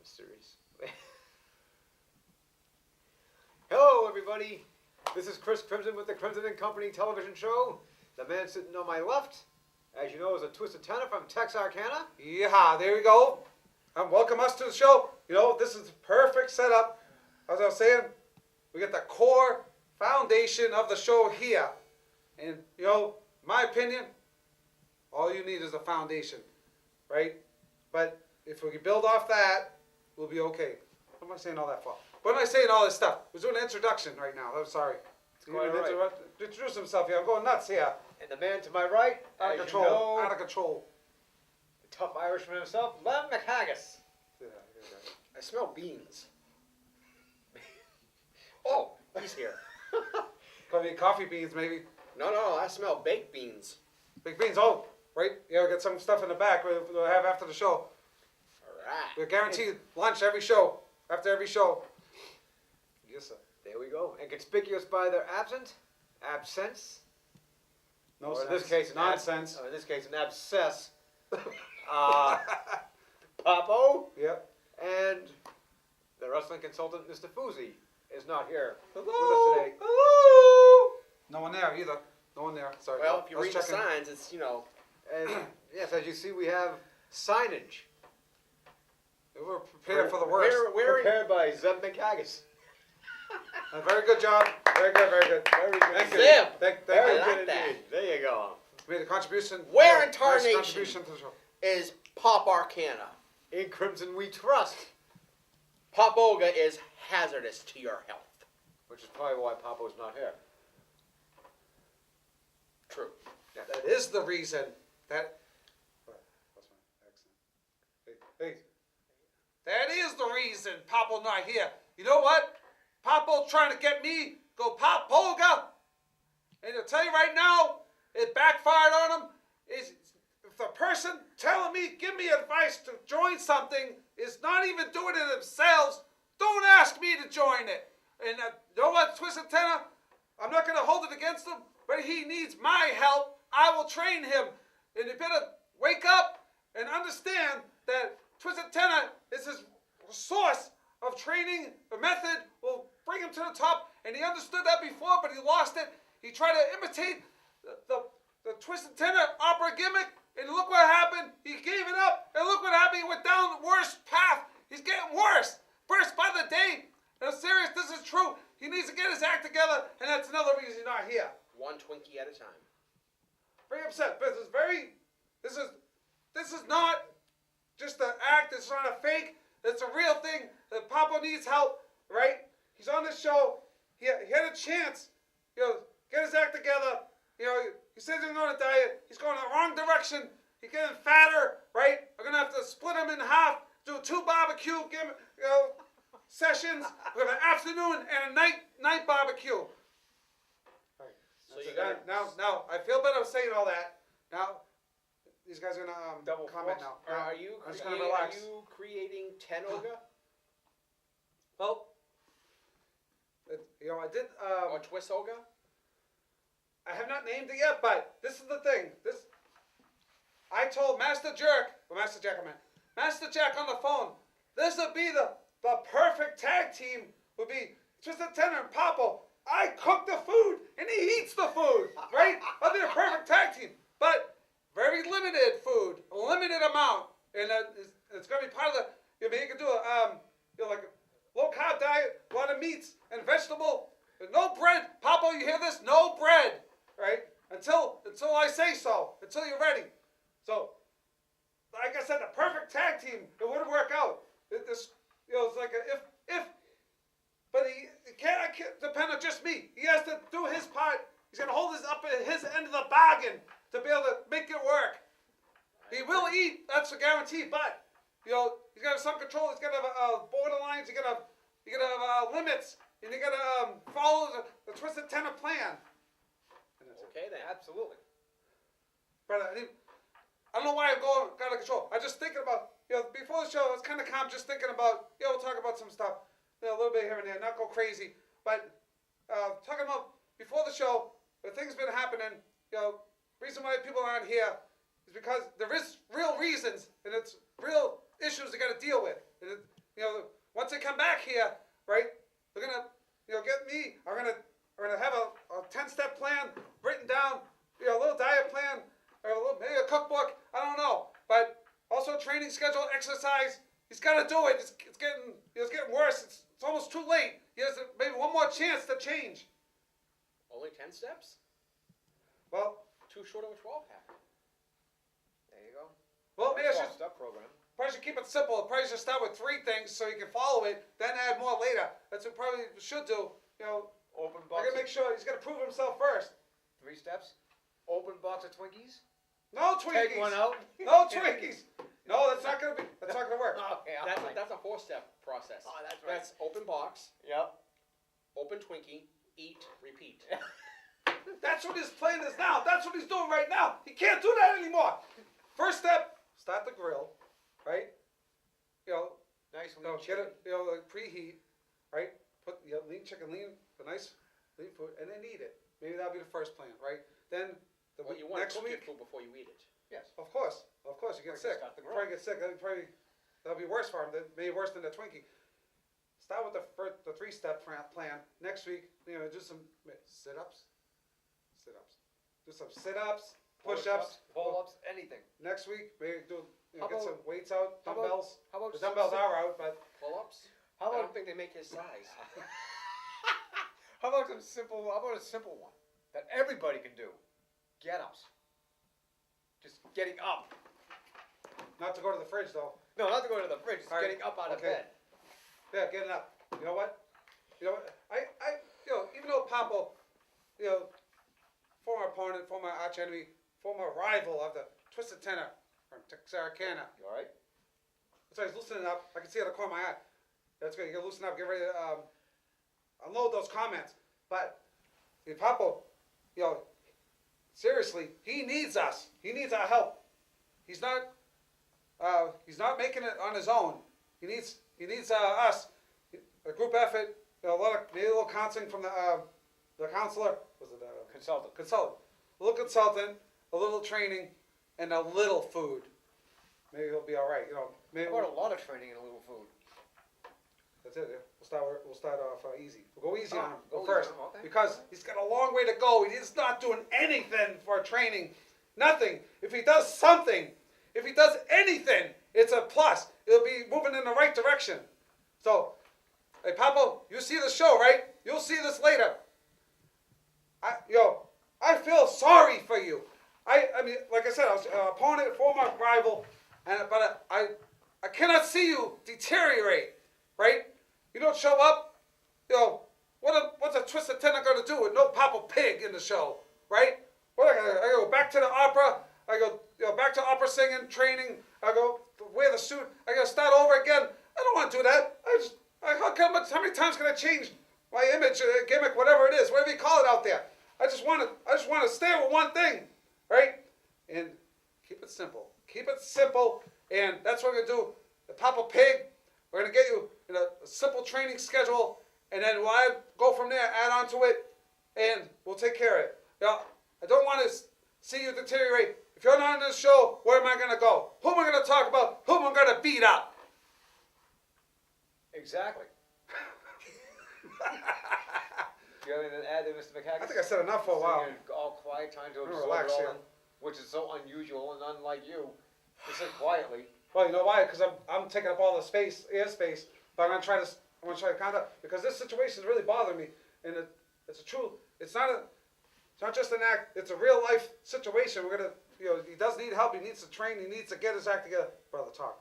series. Hello, everybody. This is Chris Krymzon with the Krymzon Kompany television show. The man sitting on my left, as you know, is a twisted tenor from Texarkana. Yeah, there we go. Welcome us to the show. You know, this is the perfect setup. As I was saying, we get the core foundation of the show here. And, you know, my opinion, all you need is a foundation, right? But if we can build off that, we'll be okay. What am I saying all that for? What am I saying all this stuff? We're doing an introduction right now. I'm sorry. Quite all right. Introduce himself here. I'm going nuts here. And the man to my right, Out of control. You know, Out of control. the tough Irishman himself, Liam McHaggis. I smell beans. Oh, he's here. Could be coffee beans, maybe. No, I smell baked beans. Big beans. Oh, right. Yeah, we'll get some stuff in the back we'll have after the show. All right. We're guaranteed lunch every show. After every show. Yes, sir. There we go. And conspicuous by their absence. No Or sense. in this case, nonsense. In this case, an abscess. Papo Yep. and the wrestling consultant, Mr. Fuzi, is not here with us Hello. today. Hello. No one there either. No one there. Sorry. Well, if you I was read the checking. signs, it's, you know, And yes, as you see, we have signage. We're prepared for the worst. We're Prepared by Liam McHaggis. Very good job. Very good. Very good. Very good. Thank you. Zip. Thank Very you. I like good that. indeed. There you go. Made a contribution. Where in nice tarnation? contribution to the show. is Pop Arcana. In Krymzon we trust. Pop Olga is hazardous to your health. Which is probably why Papo's not here. True. That is the reason that. What's my accent? Hey. That is the reason Papo not here. You know what? Papo trying to get me go pop polga. And I'll tell you right now, it backfired on him. Is if the person telling me, give me advice to join something, is not even doing it themselves, don't ask me to join it. And you know what, Twisted Tenor? I'm not going to hold it against him, but he needs my help. I will train him. And you better wake up and understand that Twisted Tenor is his source of training. The method will bring him to the top. And he understood that before, but he lost it. He tried to imitate the Twisted Tenor opera gimmick. And look what happened. He gave it up. And look what happened. He went down the worst path. He's getting worse. Worse by the day. I'm serious. This is true. He needs to get his act together. And that's another reason he's not here. One Twinkie at a time. Very upset. But this is not just an act. It's not a fake. It's a real thing. That Papo needs help, right? He's on this show. He had a chance, get his act together. He says he's on a diet. He's going in the wrong direction. He's getting fatter, right? We're gonna have to split him in half. Do 2 barbecue sessions. We're gonna have an afternoon and a night barbecue. So you got Now I feel better saying all that. Now these guys are gonna Double comment force. now. Are you I'm just gonna relax. creating 10 Olga Well, I did. or Twist Olga? I have not named it yet, but this is the thing. I told Master Jack on the phone, this would be the perfect tag team. Would be Twisted Tenor and Papo. I cook the food and he eats the food, right? That'd be a perfect tag team. But very limited food, a limited amount, and it's gonna be part of the. You can do a like a low carb diet, a lot of meats and vegetable, and no bread. Papo, you hear this? No bread, right? Until I say so. Until you're ready. So, like I said, the perfect tag team. It wouldn't work out. It's like a if. But he can't depend on just me. He has to do his part. He's gonna hold his end of the bargain to be able to make it work. He will eat. That's a guarantee. But he's got to have some control. He's got to have borderlines. He's got to have limits, and you got to follow the Twisted Tenor plan. Okay then. Absolutely. But I don't know why I'm going out of control. I'm just thinking about, before the show, I was kind of calm, just thinking about, we'll talk about some stuff, a little bit here and there, not go crazy. But talking about before the show, the things been happening, reason why people aren't here is because there is real reasons and it's real issues they got to deal with. And once they come back here, right, they're gonna, get me. I'm gonna have a 10-step plan written down, a little diet plan, or maybe a cookbook. I don't know, but also training schedule, exercise. He's got to do it. It's getting worse. It's almost too late. He has maybe one more chance to change. Only 10 steps? Well, Too short of a 12-pack. There you go. well, maybe I should. Step program. Probably should keep it simple. Probably should start with 3 things so you can follow it, then add more later. That's what probably should do. Open I box. gotta make sure he's gotta prove himself first. 3 steps. Open box of Twinkies. No Twinkies. Take one out. No Twinkies. No, that's not gonna work. Okay, That's a 4-step process. Oh, that's right. That's open box, Yep. open Twinkie, eat, repeat. That's what his plan is now. That's what he's doing right now. He can't do that anymore. First step, start the grill, right? Nice Get it, like preheat, right? Put lean chicken, the nice lean food, and then eat it. Maybe that'll be the first plan, right? Then You want to next cook your week, food before you eat it. Yes. of course, you get sick. Start the grill. Probably get sick. That'll be worse for him. Maybe worse than the Twinkie. Start with the 3-step plan. Next week, do some sit-ups. Do some sit-ups, push-ups, pull-ups, anything. Next week, maybe How get about- some weights out, how about- dumbbells. How about The dumbbells are out, but Pull-ups? How I about don't think they make his size. how about a simple one that everybody can do? Get-ups. Just getting up. not to go to the fridge though. No, not to go to the fridge. Just All right, getting up out of okay. bed. Yeah, getting up. You know what? I even though Papo, former opponent, former arch enemy, former rival of the Twisted Tenor from Texarkana. You all right? So he's loosening up. I can see it out of the corner of my eye. That's good. You gotta loosen up. Get ready to unload those comments. But Papo, seriously, he needs us. He needs our help. He's not making it on his own. He needs us. A group effort. Maybe a little counseling from the counselor. Was it Consultant. consultant? A little consultant, a little training, and a little food. Maybe he'll be all right. Maybe How about a lot of training and a little food? that's it. Yeah. We'll start off easy. We'll go easy on him. Go easy first, on him, okay. because he's got a long way to go. He's not doing anything for training. Nothing. If he does something, if he does anything, it's a plus. It'll be moving in the right direction. So, hey, Papo, you see the show, right? You'll see this later. I feel sorry for you. I mean, like I said, I was an opponent, former rival, but I cannot see you deteriorate, right? You don't show up, what's a Twisted Tenor going to do with no Papo Pig in the show, right? What I go back to the opera. I go back to opera singing, training. I go wear the suit. I got to start over again. I don't want to do that. How many times can I change my image, gimmick, whatever it is, whatever you call it out there? I just want to stay with one thing, right? And keep it simple. Keep it simple, and that's what we're gonna do. The Papo Pig, we're gonna get you in a simple training schedule, and then we'll go from there, add on to it, and we'll take care of it. I don't want to see you deteriorate. If you're not on this show, where am I gonna go? Who am I gonna talk about? Who am I gonna beat up? Exactly. Do you have anything to add there, Mr. McHaggis? I think I said enough for a while. Sitting here all quiet, trying to I'm absorb gonna relax it all here. in, which is so unusual and unlike you. To sit quietly. Well, you know why? Because I'm taking up all the airspace. But I'm gonna try to conduct, because this situation is really bothering me, and it's a true. It's not just an act. It's a real life situation. We're gonna, he does need help. He needs to train. He needs to get his act together. Brother, talk.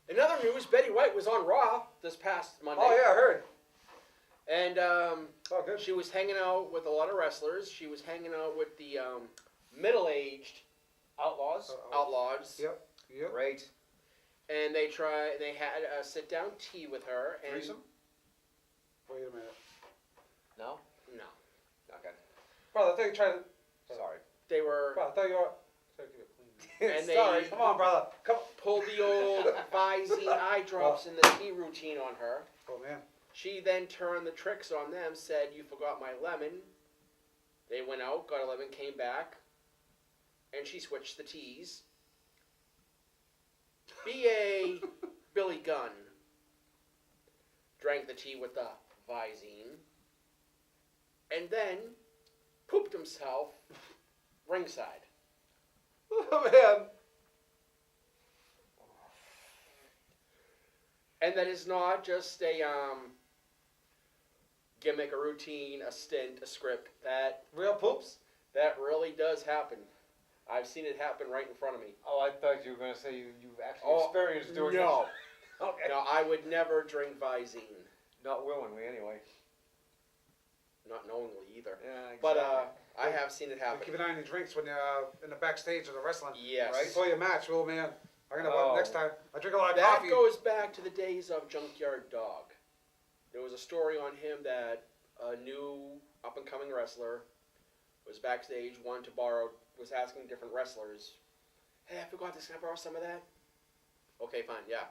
In other news, Betty White was on Raw this past Monday. Oh yeah, I heard. And Oh good. she was hanging out with a lot of wrestlers. She was hanging out with the middle-aged Outlaws. outlaws. Yep. Great. And they had a sit-down tea with her. And Threesome? Wait a minute, No? No. Okay. brother. I thought you tried to. Sorry. They were Brother, I thought you were. Sorry, keep it clean. And they- Sorry. Come on, brother. Come. pulled the old Visine eye drops in the tea routine on her. Oh man. She then turned the tricks on them, said, "You forgot my lemon." They went out, got a lemon, came back, and she switched the teas. B.A. Billy Gunn drank the tea with the Visine, and then pooped himself ringside. Oh, man. And that is not just a gimmick, a routine, a stint, a script. That Real poops? that really does happen. I've seen it happen right in front of me. Oh, I thought you were going to say you've actually experienced doing no. it. Okay. No, I would never drink Visine. Not willingly, anyway. Not knowingly either. Yeah, exactly. But I have seen it happen. Keep an eye on your drinks when you're in the backstage of the wrestling. Yes. Right? Before your match, oh man. I'm gonna Oh. next time. I drink a lot of That coffee. goes back to the days of Junkyard Dog. There was a story on him that a new up-and-coming wrestler was backstage, was asking different wrestlers, "Hey, I forgot this. Can I borrow some of that?" Okay, fine, yeah.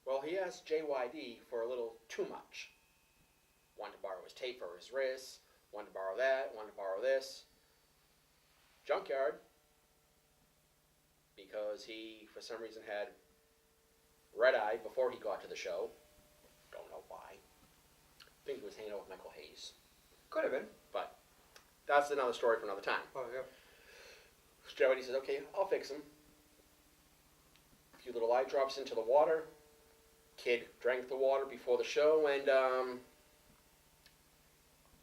Well, he asked JYD for a little too much. Wanted to borrow his tape for his wrists, wanted to borrow that, wanted to borrow this. Junkyard, because he, for some reason, had red eye before he got to the show. Don't know why. I think he was hanging out with Michael Hayes. Could have been. But that's another story for another time. Oh yeah. JYD says, "Okay, I'll fix him." A few little eye drops into the water. Kid drank the water before the show, and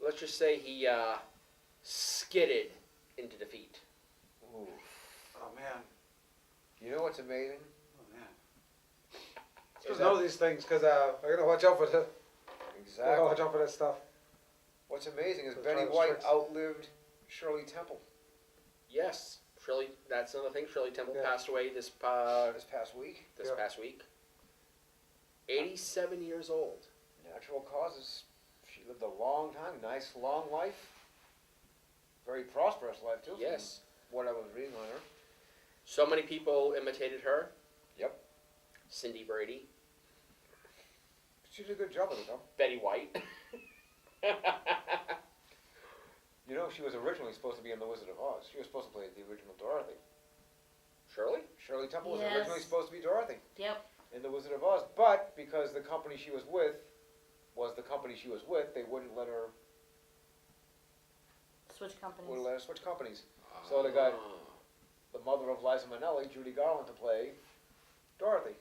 let's just say he skidded into defeat. Ooh. Oh man. You know what's amazing? Oh man. It's because know these things, because I gotta watch out for the. I gotta watch Exactly. out for that stuff. What's amazing is They're Betty trying to White tricks. outlived Shirley Temple Yes, Shirley. That's another thing. Shirley Temple Yeah. passed away this this past week. Yeah. past week. 87 years old. Natural causes. She lived a long time, nice long life. Very prosperous life too. Yes. From what I was reading on her. So many people imitated her. Yep. Cindy Brady, She did a good job with it though. Betty White. You know, she was originally supposed to be in The Wizard of Oz. She was supposed to play the original Dorothy. Shirley? Shirley Temple was Yes. originally supposed to be Dorothy Yep. in The Wizard of Oz, but because the company she was with was the company she was with, they wouldn't let her Switch companies. switch companies. So they got Oh. the mother of Liza Minnelli, Judy Garland, to play Dorothy.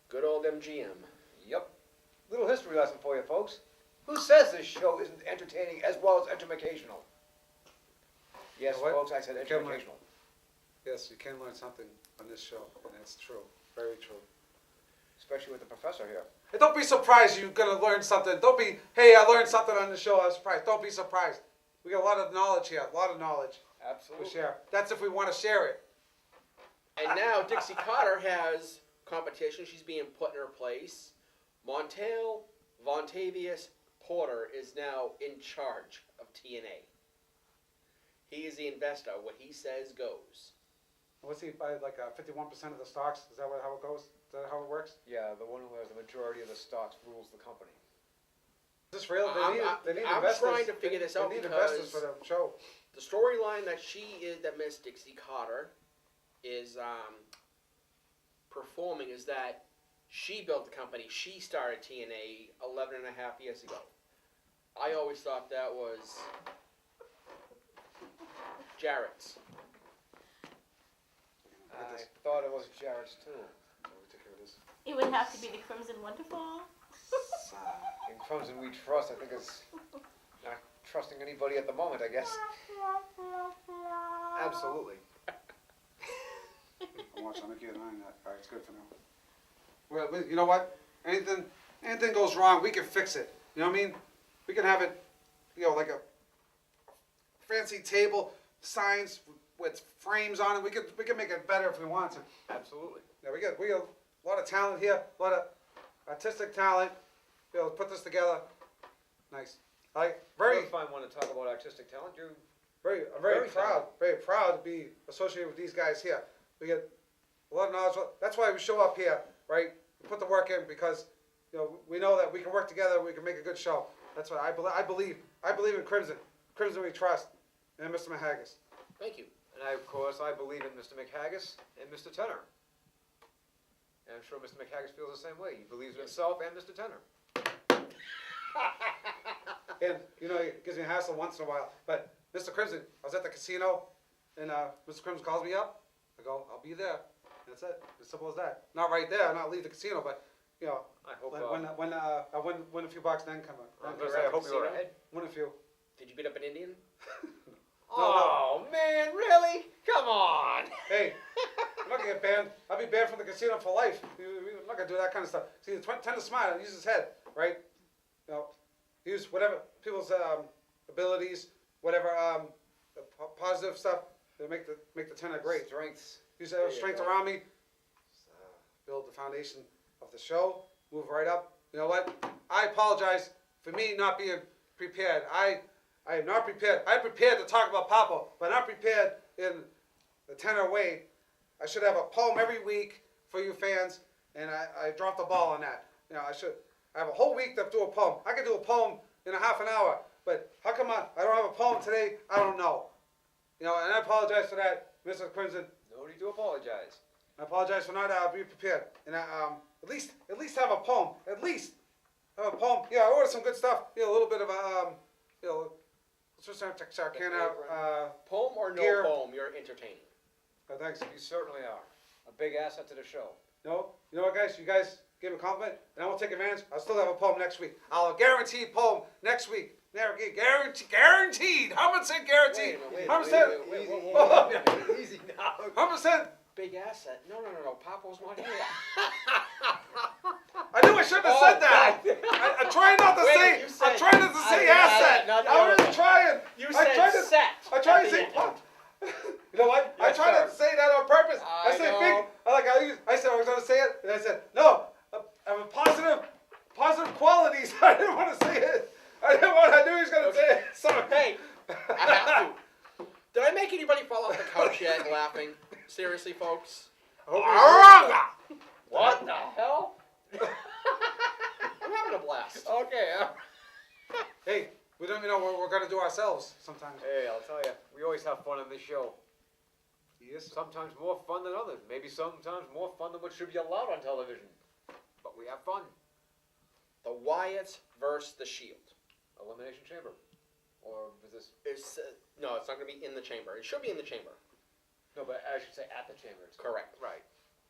Good old MGM. Yep. Little history lesson for you, folks. Who says this show isn't entertaining as well as educational? Yes, You know what? folks, I said You can learn. educational. Yes, you can learn something on this show, and that's true. Very true. Especially with the professor here. And don't be surprised you're gonna learn something. Don't be, hey, I learned something on the show. I was surprised. Don't be surprised. We got a lot of knowledge here. A lot of knowledge to Absolutely. share. That's if we want to share it. And now Dixie Carter has competition. She's being put in her place. Montel Vontavious Porter is now in charge of TNA. He is the investor. What he says goes. What's he buy like 51% of the stocks? Is that how it goes? Is that how it works? Yeah, the one who has the majority of the stocks rules the company. Is this real? They need I'm investors. trying to figure this out They need investors because for the show. the storyline that Miss Dixie Carter is performing is that she built the company. She started TNA 11 and a half years ago. I always thought that was Jarrett's. I thought it was Jared's too. Let me take care of this. It would have to be the Crimson Wonderful. In Krymzon we trust. I think it's not trusting anybody at the moment, I guess. Absolutely. I'm watching. I'm keeping an eye on that. All right, it's good for now. Well, you know what? Anything goes wrong, we can fix it. You know what I mean? We can have it, like a fancy table, signs with frames on it. We can make it better if we want to. Absolutely. Yeah, we got a lot of talent here, a lot of artistic talent. Be able to put this together. Nice. Very fine one to talk about artistic talent. I'm Very Very proud to be associated with these guys here. We get a lot of knowledge. That's why we show up here, right? We put the work in because, we know that we can work together. We can make a good show. That's what I believe. I believe in Krymzon. Krymzon we trust. And Mr. McHaggis. Thank you. And of course, I believe in Mr. McHaggis and Mr. Tenor. And I'm sure Mr. McHaggis feels the same way. He believes in himself and Mr. Tenor. And, you know, it gives me a hassle once in a while. But, Mr. Krymzon, I was at the casino, and Mr. Krymzon calls me up. I go, I'll be there. That's it. As simple as that. Not right there, not leave the casino, but, you know, I hope. when I win a few bucks, then come on. I was gonna say, I hope you were ahead. Win a few. Did you beat up an Indian? Oh man, really? Come on. Hey, I'm not gonna get banned. I'll be banned from the casino for life. I'm not gonna do that kind of stuff. See, the tennis smart, use his head, right? You know, use whatever people's abilities, whatever positive stuff to make the tenor great. Strengths. Use There you strength go. around me. Build the foundation of the show. Move right up. You know what? I apologize for me not being prepared. I am not prepared. I'm prepared to talk about Papo, but not prepared in the tenor way. I should have a poem every week for you fans, and I dropped the ball on that. You know, I have a whole week to do a poem. I could do a poem in a half an hour, but how come I don't have a poem today? I don't know. You know, and I apologize for that, Mr. Krymzon. No need to apologize. I apologize for not being prepared. And at least have a poem. At least have a poem. Yeah, I ordered some good stuff. You know, a little bit of you know, let's just have Texarkana Poem or no Gear. poem, you're entertaining. thanks. You certainly are. A big asset to the show. No, you know what, guys? You guys gave me a compliment, and I will take advantage. I'll still have a poem next week. I'll guarantee poem next week. Guaranteed. 100% guaranteed. Wait, 100%. Easy now. 100%. Big asset. No. Papo's not here. I knew I shouldn't have said that. I'm trying not to say. you said- I'm trying not to say asset. No, I'm really trying. You I said tried to- set. I tried at to the say. end. You know what? I Yes, tried sir. not to say that on purpose. I I said know. big. I said I was going to say it, and I said no. I have a positive qualities. I didn't want to say it. I knew he was going to say it. Sorry. Hey, I have to. Did I make anybody fall off the couch yet laughing? Seriously, folks? What the hell? I'm having a blast. Okay. Hey, we don't even know what we're going to do ourselves sometimes. Hey, I'll tell you, we always have fun on this show. Yes. Sometimes more fun than others. Maybe sometimes more fun than what should be allowed on television. But we have fun. The Wyatts versus the Shield. Elimination Chamber. Or is this? No, it's not going to be in the chamber. It should be in the chamber. No, but I should say at the chamber. Correct. Right.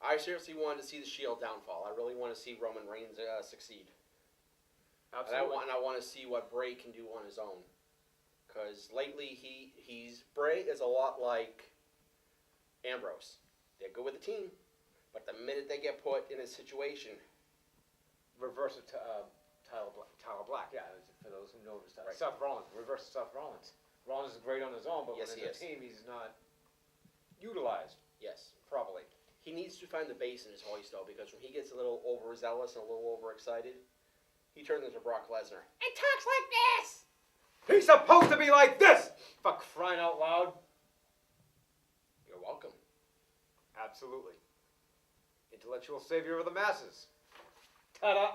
I seriously wanted to see the Shield downfall. I really want to see Roman Reigns succeed. Absolutely. And I want to see what Bray can do on his own. Because lately, Bray is a lot like Ambrose. They're good with the team, but the minute they get put in a situation, Reverse of Tyler Black. Yeah, for those who know this. Right. Seth Rollins. Reverse of Seth Rollins. Rollins is great on his own, but Yes, when he it's is. a team, he's not utilized yes, properly. he needs to find the base in his voice though, because when he gets a little overzealous and a little overexcited, he turns into Brock Lesnar and talks like this. He's supposed to be like this! For crying out loud. You're welcome. Absolutely. Intellectual savior of the masses. Ta-da!